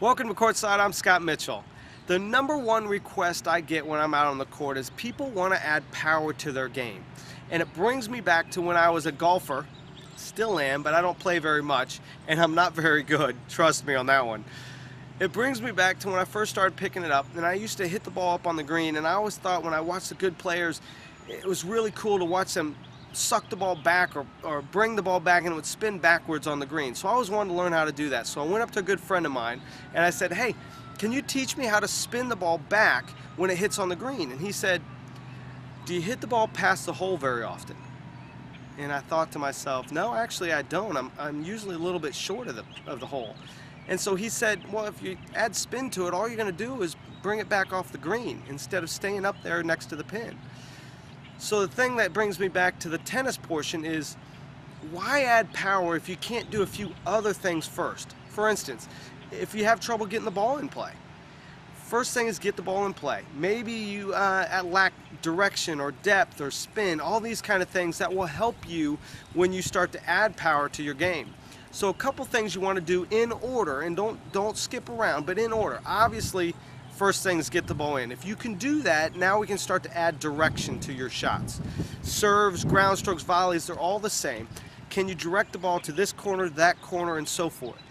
Welcome to Courtside. I'm Scott Mitchell. The number one request I get when I'm out on the court is people want to add power to their game. And it brings me back to when I was a golfer. Still am, but I don't play very much, and I'm not very good. Trust me on that one. It brings me back to when I first started picking it up, and I used to hit the ball up on the green, and I always thought when I watched the good players, it was really cool to watch them suck the ball back or bring the ball back and it would spin backwards on the green. So I always wanted to learn how to do that. So I went up to a good friend of mine and I said, hey, can you teach me how to spin the ball back when it hits on the green? And he said, do you hit the ball past the hole very often? And I thought to myself, no, actually I don't. I'm usually a little bit short of the hole. And so he said, well, if you add spin to it, all you're going to do is bring it back off the green instead of staying up there next to the pin. So the thing that brings me back to the tennis portion is, why add power if you can't do a few other things first? For instance, if you have trouble getting the ball in play, first thing is get the ball in play. Maybe you lack direction or depth or spin, all these kind of things that will help you when you start to add power to your game. So a couple things you want to do in order, and don't skip around, but in order. Obviously, first thing is get the ball in. If you can do that, now we can start to add direction to your shots. Serves, ground strokes, volleys, they're all the same. Can you direct the ball to this corner, that corner, and so forth?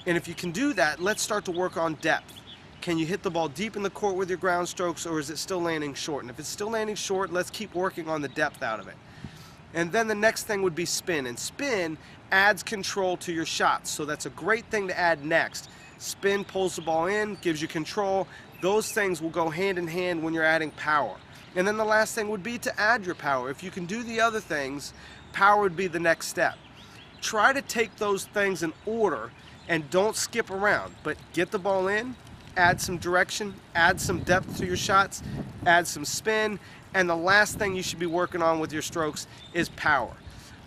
And if you can do that, let's start to work on depth. Can you hit the ball deep in the court with your ground strokes, or is it still landing short? And if it's still landing short, let's keep working on the depth out of it. And then the next thing would be spin. And spin adds control to your shots, so that's a great thing to add next. Spin pulls the ball in, gives you control. Those things will go hand in hand when you're adding power. And then the last thing would be to add your power. If you can do the other things, power would be the next step. Try to take those things in order and don't skip around, but get the ball in, add some direction, add some depth to your shots, add some spin, and the last thing you should be working on with your strokes is power.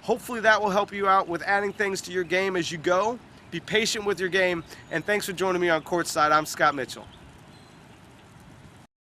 Hopefully that will help you out with adding things to your game as you go. Be patient with your game, and thanks for joining me on Courtside. I'm Scott Mitchell.